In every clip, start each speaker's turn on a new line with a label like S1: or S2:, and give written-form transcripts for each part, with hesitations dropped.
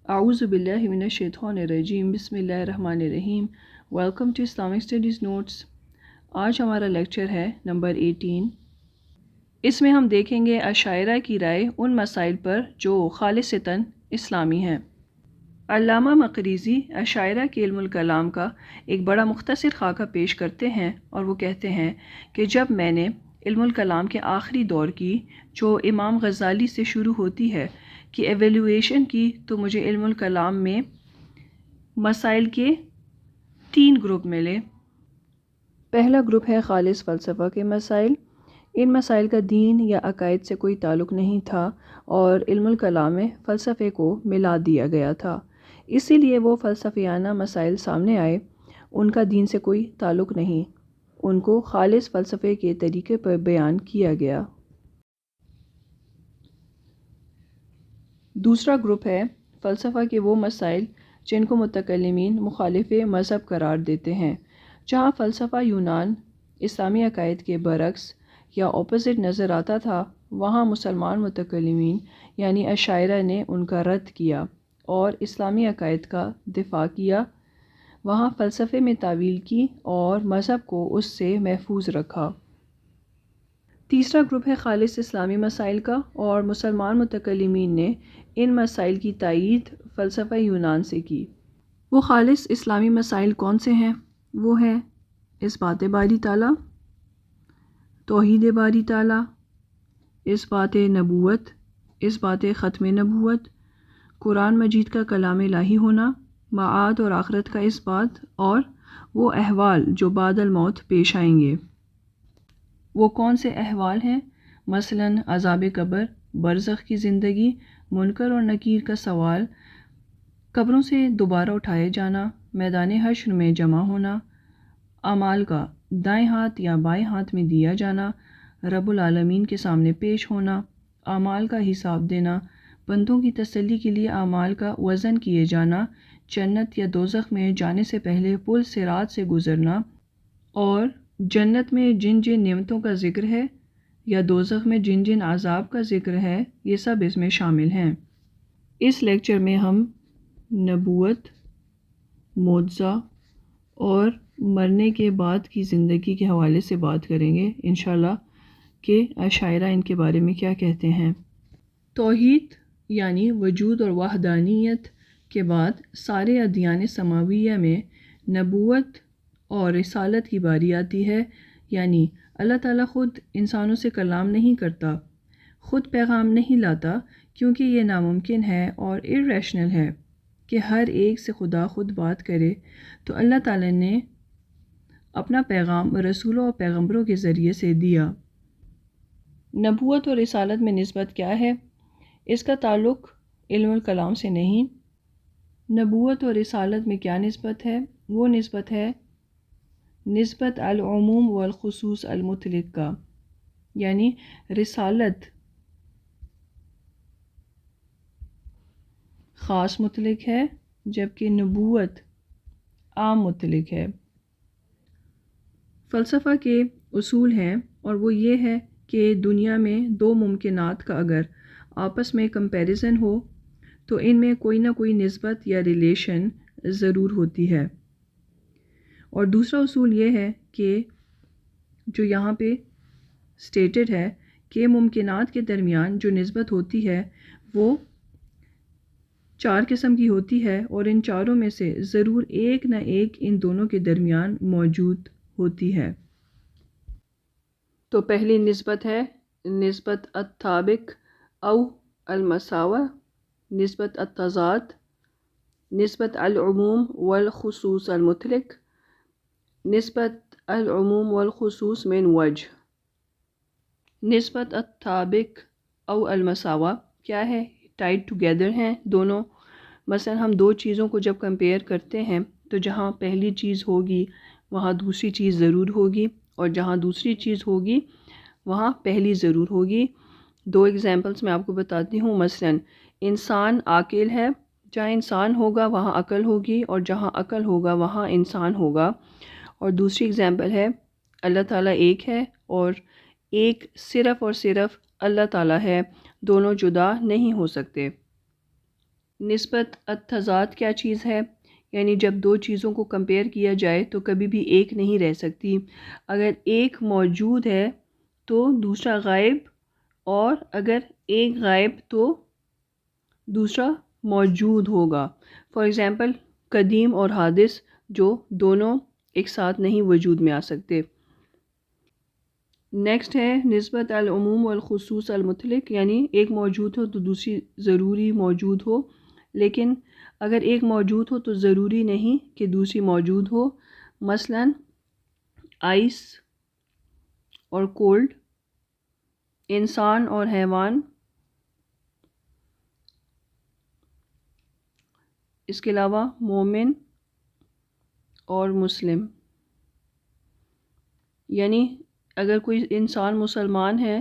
S1: اعوذ باللہ من الشیطان الرجیم بسم اللہ الرحمن الرحیم۔ Welcome to Islamic studies notes. آج ہمارا لیکچر ہے نمبر 18۔ اس میں ہم دیکھیں گے اشاعرہ کی رائے ان مسائل پر جو خالصتاً اسلامی ہیں۔ علامہ مقریزی اشاعرہ کے علم الکلام کا ایک بڑا مختصر خاکہ پیش کرتے ہیں اور وہ کہتے ہیں کہ جب میں نے علم الکلام کے آخری دور کی جو امام غزالی سے شروع ہوتی ہے کی ایویلویشن کی تو مجھے علم الکلام میں مسائل کے 3 گروپ ملے۔ پہلا گروپ ہے خالص فلسفہ کے مسائل۔ ان مسائل کا دین یا عقائد سے کوئی تعلق نہیں تھا اور علم الکلام میں فلسفے کو ملا دیا گیا تھا، اسی لیے وہ فلسفیانہ مسائل سامنے آئے۔ ان کا دین سے کوئی تعلق نہیں، ان کو خالص فلسفے کے طریقے پر بیان کیا گیا۔ دوسرا گروپ ہے فلسفہ کے وہ مسائل جن کو متکلمین مخالف مذہب قرار دیتے ہیں۔ جہاں فلسفہ یونان اسلامی عقائد کے برعکس یا اپوزٹ نظر آتا تھا، وہاں مسلمان متکلمین یعنی اشاعرہ نے ان کا رد کیا اور اسلامی عقائد کا دفاع کیا۔ وہاں فلسفے میں تعویل کی اور مذہب کو اس سے محفوظ رکھا۔ تیسرا گروپ ہے خالص اسلامی مسائل کا، اور مسلمان متکلمین نے ان مسائل کی تائید فلسفہ یونان سے کی۔ وہ خالص اسلامی مسائل کون سے ہیں؟ وہ ہیں اثبات باری تعالیٰ، توحید باری تعالیٰ، اثبات نبوت، اثبات ختم نبوت، قرآن مجید کا کلام الہی ہونا، معاد اور آخرت کا اثبات، اور وہ احوال جو بعد الموت پیش آئیں گے۔ وہ کون سے احوال ہیں؟ مثلاً عذاب قبر، برزخ کی زندگی، منکر اور نکیر کا سوال، قبروں سے دوبارہ اٹھائے جانا، میدان حشر میں جمع ہونا، اعمال کا دائیں ہاتھ یا بائیں ہاتھ میں دیا جانا، رب العالمین کے سامنے پیش ہونا، اعمال کا حساب دینا، بندوں کی تسلی کے لیے اعمال کا وزن کیے جانا، جنت یا دوزخ میں جانے سے پہلے پل صراط سے گزرنا، اور جنت میں جن جن نعمتوں کا ذکر ہے یا دوزخ میں جن جن عذاب کا ذکر ہے، یہ سب اس میں شامل ہیں۔ اس لیکچر میں ہم نبوت، معجزہ اور مرنے کے بعد کی زندگی کے حوالے سے بات کریں گے انشاءاللہ کہ اشاعرہ ان کے بارے میں کیا کہتے ہیں۔ توحید یعنی وجود اور وحدانیت کے بعد سارے ادیان سماویہ میں نبوت اور رسالت کی باری آتی ہے، یعنی اللہ تعالیٰ خود انسانوں سے کلام نہیں کرتا، خود پیغام نہیں لاتا، کیونکہ یہ ناممکن ہے اور irrational ہے کہ ہر ایک سے خدا خود بات کرے، تو اللہ تعالیٰ نے اپنا پیغام رسولوں اور پیغمبروں کے ذریعے سے دیا۔ نبوت اور رسالت میں نسبت کیا ہے؟ اس کا تعلق علم الکلام سے نہیں۔ نبوت اور رسالت میں کیا نسبت ہے؟ وہ نسبت ہے نسبت العموم والخصوص المطلق کا، یعنی رسالت خاص مطلق ہے جبکہ نبوت عام مطلق ہے۔ فلسفہ کے اصول ہیں اور وہ یہ ہے کہ دنیا میں 2 ممکنات کا اگر آپس میں کمپیریزن ہو تو ان میں کوئی نہ کوئی نسبت یا ریلیشن ضرور ہوتی ہے، اور دوسرا اصول یہ ہے کہ جو یہاں پہ سٹیٹڈ ہے کہ ممکنات کے درمیان جو نسبت ہوتی ہے وہ 4 قسم کی ہوتی ہے، اور ان چاروں میں سے ضرور ایک نہ ایک ان دونوں کے درمیان موجود ہوتی ہے۔ تو پہلی نسبت ہے نسبت الطابق او المساوہ، نسبت التضاد، نسبت العموم والخصوص المطلق، نسبت العموم والخصوص من وجہ۔ نسبت الطابق او المساوہ کیا ہے؟ ٹائڈ ٹوگیدر ہیں دونوں۔ مثلا ہم 2 چیزوں کو جب کمپیئر کرتے ہیں تو جہاں پہلی چیز ہوگی وہاں دوسری چیز ضرور ہوگی، اور جہاں دوسری چیز ہوگی وہاں پہلی ضرور ہوگی۔ 2 ایگزامپلس میں آپ کو بتاتی ہوں۔ مثلا انسان عاقل ہے، جہاں انسان ہوگا وہاں عقل ہوگی، اور جہاں عقل ہوگا وہاں انسان ہوگا۔ اور دوسری ایگزامپل ہے اللہ تعالیٰ ایک ہے، اور ایک صرف اور صرف اللہ تعالیٰ ہے، دونوں جدا نہیں ہو سکتے۔ نسبت التضاد کیا چیز ہے؟ یعنی جب دو چیزوں کو کمپیئر کیا جائے تو کبھی بھی ایک نہیں رہ سکتی. اگر ایک موجود ہے تو دوسرا غائب، اور اگر ایک غائب تو دوسرا موجود ہوگا. فار ایگزامپل قدیم اور حادث، جو دونوں ایک ساتھ نہیں وجود میں آ سکتے. نیکسٹ ہے نسبت العموم والخصوص المطلق، یعنی ایک موجود ہو تو دوسری ضروری موجود ہو، لیکن اگر ایک موجود ہو تو ضروری نہیں کہ دوسری موجود ہو. مثلا آئس اور کولڈ، انسان اور حیوان، اس کے علاوہ مومن اور مسلم. یعنی اگر کوئی انسان مسلمان ہے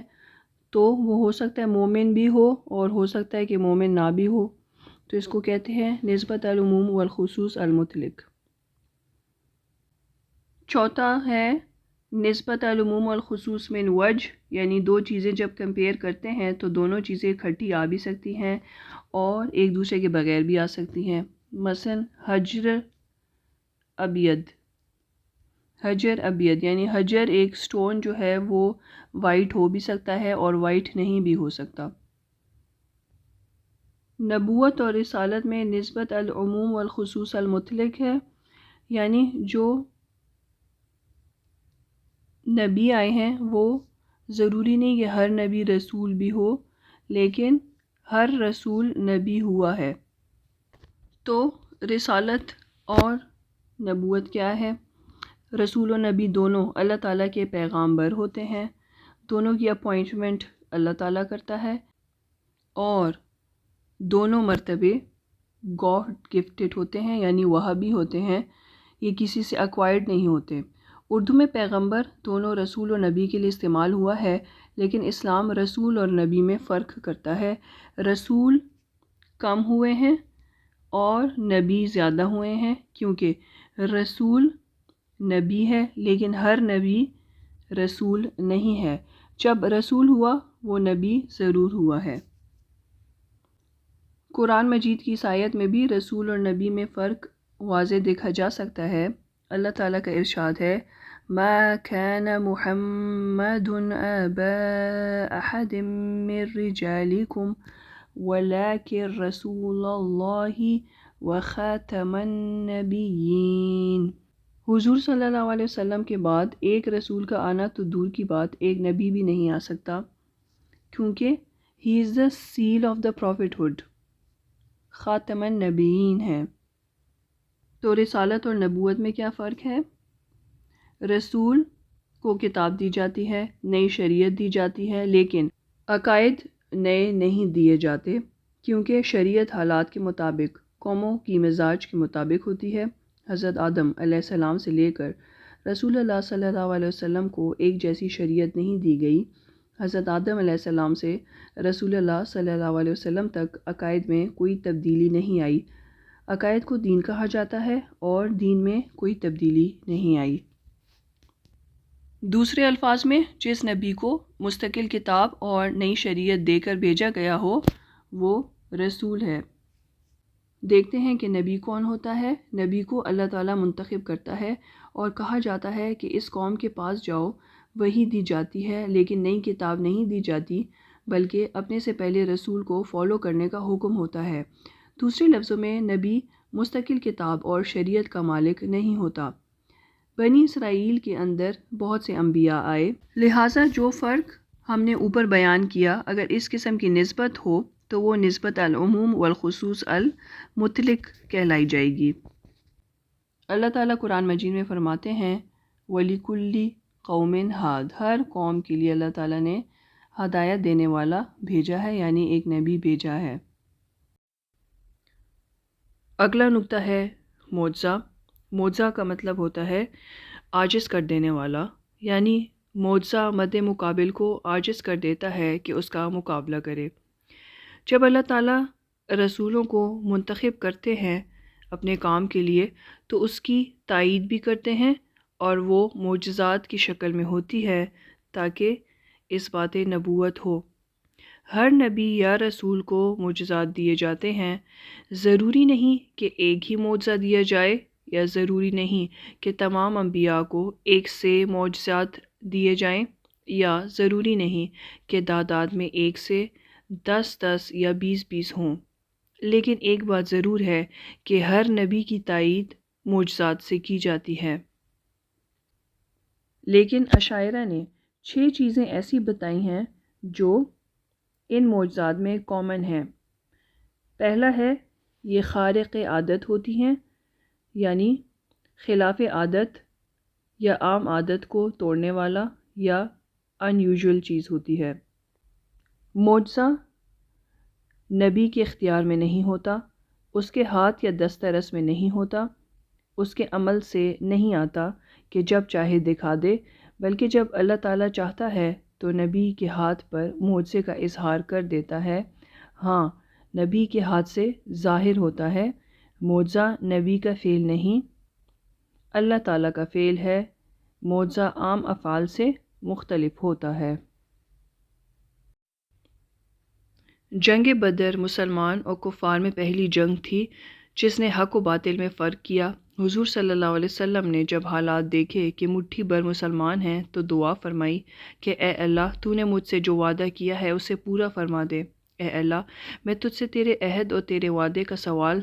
S1: تو وہ ہو سکتا ہے مومن بھی ہو سکتا ہے کہ مومن نہ بھی ہو. تو اس کو کہتے ہیں نسبت العموم والخصوص المطلق. چوتھا ہے نسبت العموم والخصوص من وجہ، یعنی دو چیزیں جب کمپیئر کرتے ہیں تو دونوں چیزیں اکٹھی آ بھی سکتی ہیں اور ایک دوسرے کے بغیر بھی آ سکتی ہیں. مثلا حجر ابیض، یعنی حجر ایک سٹون جو ہے وہ وائٹ ہو بھی سکتا ہے اور وائٹ نہیں بھی ہو سکتا. نبوت اور رسالت میں نسبت العموم والخصوص المطلق ہے، یعنی جو نبی آئے ہیں وہ ضروری نہیں کہ ہر نبی رسول بھی ہو، لیکن ہر رسول نبی ہوا ہے. تو رسالت اور نبوت کیا ہے؟ رسول و نبی دونوں اللہ تعالیٰ کے پیغامبر ہوتے ہیں، دونوں کی اپوائنٹمنٹ اللہ تعالیٰ کرتا ہے، اور دونوں مرتبے گاڈ گفٹڈ ہوتے ہیں، یعنی وہابی ہوتے ہیں، یہ کسی سے ایکوائرڈ نہیں ہوتے. اردو میں پیغمبر دونوں رسول و نبی کے لیے استعمال ہوا ہے، لیکن اسلام رسول اور نبی میں فرق کرتا ہے. رسول کم ہوئے ہیں اور نبی زیادہ ہوئے ہیں، کیونکہ رسول نبی ہے لیکن ہر نبی رسول نہیں ہے. جب رسول ہوا وہ نبی ضرور ہوا ہے. قرآن مجید کی اس آیت میں بھی رسول اور نبی میں فرق واضح دیکھا جا سکتا ہے. اللہ تعالیٰ کا ارشاد ہے ما كان محمد ابا احد من رجالكم ولكن رسول الله وخاتم النبیین. حضور صلی اللہ علیہ وسلم کے بعد ایک رسول کا آنا تو دور کی بات ایک نبی بھی نہیں آ سکتا، کیونکہ he is the seal of the prophethood, خاتم النبیین ہے. تو رسالت اور نبوت میں کیا فرق ہے؟ رسول کو کتاب دی جاتی ہے، نئی شریعت دی جاتی ہے، لیکن عقائد نئے نہیں دیے جاتے، کیونکہ شریعت حالات کے مطابق، قوموں کی مزاج کے مطابق ہوتی ہے. حضرت آدم علیہ السلام سے لے کر رسول اللہ صلی اللہ علیہ وسلم کو ایک جیسی شریعت نہیں دی گئی. حضرت آدم علیہ السلام سے رسول اللہ صلی اللہ علیہ وسلم تک عقائد میں کوئی تبدیلی نہیں آئی. عقائد کو دین کہا جاتا ہے اور دین میں کوئی تبدیلی نہیں آئی. دوسرے الفاظ میں جس نبی کو مستقل کتاب اور نئی شریعت دے کر بھیجا گیا ہو وہ رسول ہے. دیکھتے ہیں کہ نبی کون ہوتا ہے. نبی کو اللہ تعالیٰ منتخب کرتا ہے اور کہا جاتا ہے کہ اس قوم کے پاس جاؤ، وحی دی جاتی ہے لیکن نئی کتاب نہیں دی جاتی، بلکہ اپنے سے پہلے رسول کو فالو کرنے کا حکم ہوتا ہے. دوسرے لفظوں میں نبی مستقل کتاب اور شریعت کا مالک نہیں ہوتا. بنی اسرائیل کے اندر بہت سے انبیاء آئے، لہٰذا جو فرق ہم نے اوپر بیان کیا اگر اس قسم کی نسبت ہو تو وہ نسبت العموم والخصوص المطلق کہلائی جائے گی. اللہ تعالیٰ قرآن مجید میں فرماتے ہیں وَلِكُلِّ قَوْمٍ ہاد، ہر قوم کے لیے اللہ تعالیٰ نے ہدایت دینے والا بھیجا ہے، یعنی ایک نبی بھیجا ہے. اگلا نقطہ ہے معجزہ. معجزہ کا مطلب ہوتا ہے عاجز کر دینے والا، یعنی معجزہ مد مقابل کو عاجز کر دیتا ہے کہ اس کا مقابلہ کرے. جب اللہ تعالیٰ رسولوں کو منتخب کرتے ہیں اپنے کام کے لیے تو اس کی تائید بھی کرتے ہیں، اور وہ معجزات کی شکل میں ہوتی ہے تاکہ اس بات نبوت ہو. ہر نبی یا رسول کو معجزات دیے جاتے ہیں۔ ضروری نہیں کہ ایک ہی معجزہ دیا جائے، یا ضروری نہیں کہ تمام انبیاء کو ایک سے معجزات دیے جائیں، یا ضروری نہیں کہ تعداد میں ایک سے 10 یا 20 ہوں۔ لیکن ایک بات ضرور ہے کہ ہر نبی کی تائید معجزات سے کی جاتی ہے۔ لیکن اشاعرہ نے 6 چیزیں ایسی بتائی ہیں جو ان معجزات میں کامن ہیں۔ پہلا ہے، یہ خارق عادت ہوتی ہیں، یعنی خلاف عادت یا عام عادت کو توڑنے والا یا ان یوزول چیز ہوتی ہے۔ معجزہ نبی کے اختیار میں نہیں ہوتا، اس کے ہاتھ یا دستہ رس میں نہیں ہوتا، اس کے عمل سے نہیں آتا کہ جب چاہے دکھا دے، بلکہ جب اللہ تعالیٰ چاہتا ہے تو نبی کے ہاتھ پر معجزے کا اظہار کر دیتا ہے۔ ہاں، نبی کے ہاتھ سے ظاہر ہوتا ہے۔ معجزہ نبی کا فعل نہیں، اللہ تعالیٰ کا فعل ہے۔ معجزہ عام افعال سے مختلف ہوتا ہے۔ جنگ بدر مسلمان اور کفار میں پہلی جنگ تھی جس نے حق و باطل میں فرق کیا۔ حضور صلی اللہ علیہ وسلم نے جب حالات دیکھے کہ مٹھی بھر مسلمان ہیں تو دعا فرمائی کہ اے اللہ، تو نے مجھ سے جو وعدہ کیا ہے اسے پورا فرما دے۔ اے اللہ، میں تجھ سے تیرے عہد اور تیرے وعدے کا سوال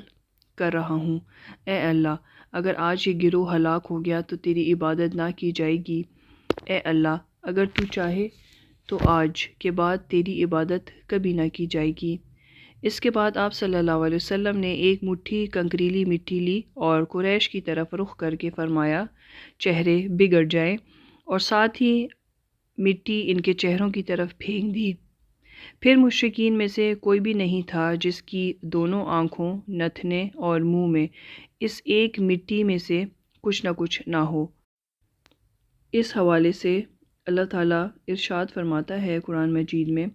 S1: کر رہا ہوں۔ اے اللہ، اگر آج یہ گروہ ہلاک ہو گیا تو تیری عبادت نہ کی جائے گی۔ اے اللہ، اگر تو چاہے تو آج کے بعد تیری عبادت کبھی نہ کی جائے گی۔ اس کے بعد آپ صلی اللہ علیہ وسلم نے ایک مٹھی کنکریلی مٹی لی اور قریش کی طرف رخ کر کے فرمایا، چہرے بگڑ جائیں، اور ساتھ ہی مٹی ان کے چہروں کی طرف پھینک دی۔ پھر مشرکین میں سے کوئی بھی نہیں تھا جس کی دونوں آنکھوں، نتنے اور منہ میں اس ایک مٹی میں سے کچھ نہ کچھ نہ ہو۔ اس حوالے سے اللہ تعالیٰ ارشاد فرماتا ہے قرآن مجید میں،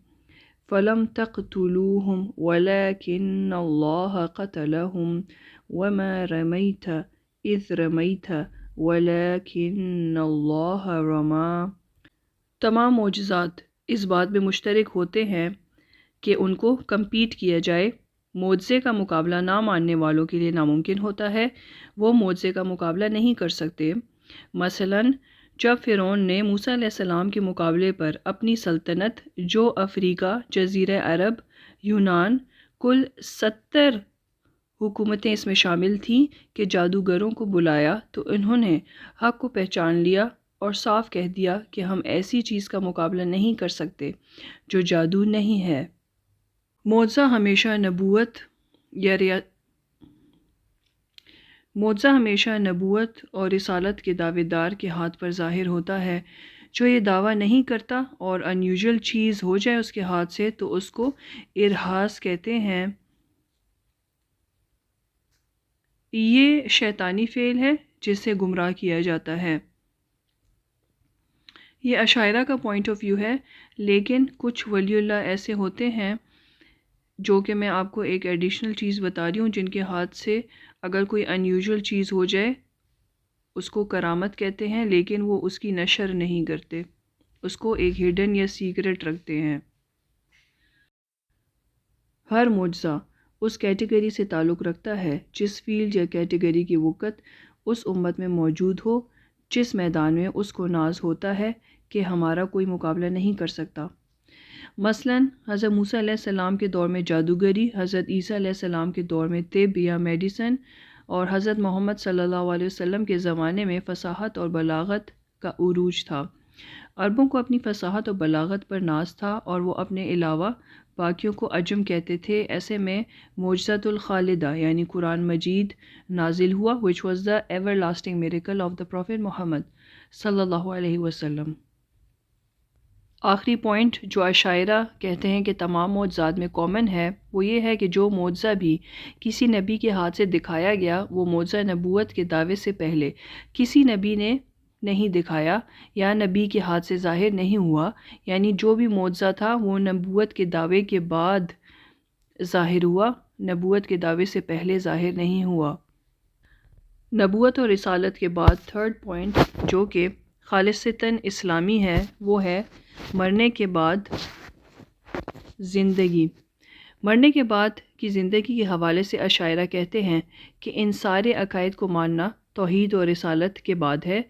S1: فَلَمْ تَقْتُلُوهُمْ وَلَكِنَّ اللَّهَ قَتَلَهُمْ وَمَا رَمَيْتَ إِذْ رَمَيْتَ وَلَكِنَّ اللَّهَ رَمَى۔ تمام معجزات اس بات میں مشترک ہوتے ہیں کہ ان کو کمپیٹ کیا جائے۔ معجزے کا مقابلہ نہ ماننے والوں کے لیے ناممکن ہوتا ہے، وہ معجزے کا مقابلہ نہیں کر سکتے۔ مثلاً جب فرعون نے موسیٰ علیہ السلام کے مقابلے پر اپنی سلطنت، جو افریقہ، جزیرہ عرب، یونان، کل 70 حکومتیں اس میں شامل تھیں کہ جادوگروں کو بلایا تو انہوں نے حق کو پہچان لیا اور صاف کہہ دیا کہ ہم ایسی چیز کا مقابلہ نہیں کر سکتے جو جادو نہیں ہے۔ معجزہ ہمیشہ نبوت اور رسالت کے دعوے دار کے ہاتھ پر ظاہر ہوتا ہے۔ جو یہ دعویٰ نہیں کرتا اور ان یوزول چیز ہو جائے اس کے ہاتھ سے تو اس کو ارہاس کہتے ہیں۔ یہ شیطانی فعل ہے جس سے گمراہ کیا جاتا ہے۔ یہ اشاعرہ کا پوائنٹ آف ویو ہے، لیکن کچھ ولی اللہ ایسے ہوتے ہیں جو کہ میں آپ کو ایک ایڈیشنل چیز بتا رہی ہوں، جن کے ہاتھ سے اگر کوئی ان یوزول چیز ہو جائے اس کو کرامت کہتے ہیں، لیکن وہ اس کی نشر نہیں کرتے، اس کو ایک ہڈن یا سیکرٹ رکھتے ہیں۔ ہر معجزہ اس کیٹیگری سے تعلق رکھتا ہے جس فیلڈ یا کیٹیگری کی وقت اس امت میں موجود ہو، جس میدان میں اس کو ناز ہوتا ہے کہ ہمارا کوئی مقابلہ نہیں کر سکتا۔ مثلاً حضرت موسیٰ علیہ السلام کے دور میں جادوگری، حضرت عیسیٰ علیہ السلام کے دور میں طب یا میڈیسن، اور حضرت محمد صلی اللہ علیہ وسلم کے زمانے میں فصاحت اور بلاغت کا عروج تھا۔ عربوں کو اپنی فصاحت اور بلاغت پر ناز تھا اور وہ اپنے علاوہ باقیوں کو عجم کہتے تھے۔ ایسے میں معجزۃ الخالدہ یعنی قرآن مجید نازل ہوا، which was the everlasting miracle of the Prophet Muhammad صلی اللہ علیہ وسلم۔ آخری پوائنٹ جو اشاعرہ کہتے ہیں کہ تمام معجزات میں کامن ہے، وہ یہ ہے کہ جو معجزہ بھی کسی نبی کے ہاتھ سے دکھایا گیا وہ معجزہ نبوت کے دعوے سے پہلے کسی نبی نے نہیں دکھایا یا نبی کے ہاتھ سے ظاہر نہیں ہوا، یعنی جو بھی معجزہ تھا وہ نبوت کے دعوے کے بعد ظاہر ہوا، نبوت کے دعوے سے پہلے ظاہر نہیں ہوا۔ نبوت اور رسالت کے بعد تھرڈ پوائنٹ جو کہ خالصتاً اسلامی ہے، وہ ہے مرنے کے بعد زندگی۔ مرنے کے بعد کی زندگی کے حوالے سے اشاعرہ کہتے ہیں کہ ان سارے عقائد کو ماننا توحید اور رسالت کے بعد ہے۔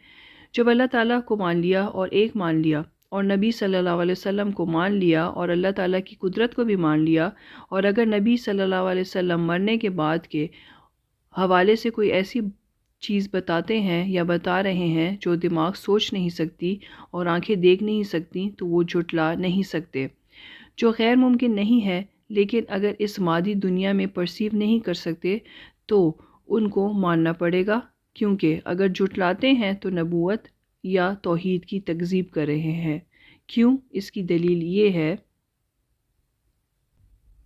S1: جب اللہ تعالیٰ کو مان لیا اور ایک مان لیا، اور نبی صلی اللہ علیہ وسلم کو مان لیا اور اللہ تعالیٰ کی قدرت کو بھی مان لیا، اور اگر نبی صلی اللہ علیہ وسلم مرنے کے بعد کے حوالے سے کوئی ایسی چیز بتاتے ہیں یا بتا رہے ہیں جو دماغ سوچ نہیں سکتی اور آنکھیں دیکھ نہیں سکتی، تو وہ جھٹلا نہیں سکتے۔ جو غیر ممکن نہیں ہے لیکن اگر اس مادی دنیا میں پرسیو نہیں کر سکتے تو ان کو ماننا پڑے گا، کیونکہ اگر جھٹلاتے ہیں تو نبوت یا توحید کی تکذیب کر رہے ہیں۔ کیوں؟ اس کی دلیل یہ ہے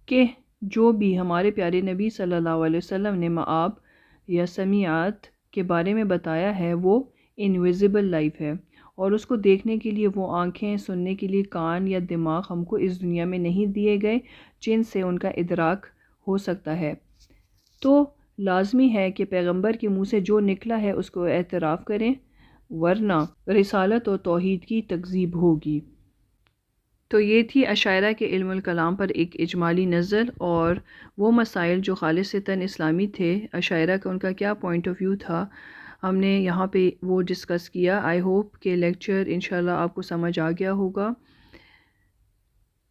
S1: کہ جو بھی ہمارے پیارے نبی صلی اللہ علیہ وسلم نے معاب یا سمیعات کے بارے میں بتایا ہے وہ انویزیبل لائف ہے، اور اس کو دیکھنے کے لیے وہ آنکھیں، سننے کے لیے کان یا دماغ ہم کو اس دنیا میں نہیں دیے گئے جن سے ان کا ادراک ہو سکتا ہے۔ تو لازمی ہے کہ پیغمبر کے منہ سے جو نکلا ہے اس کو اعتراف کریں، ورنہ رسالت اور توحید کی تکذیب ہوگی۔ تو یہ تھی اشاعرہ کے علم الکلام پر ایک اجمالی نظر اور وہ مسائل جو خالصتاً اسلامی تھے، اشاعرہ کا ان کا کیا پوائنٹ آف ویو تھا، ہم نے یہاں پہ وہ ڈسکس کیا۔ آئی ہوپ کہ لیکچر انشاءاللہ آپ کو سمجھ آ گیا ہوگا۔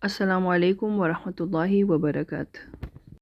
S1: السلام علیکم ورحمۃ اللہ وبرکاتہ۔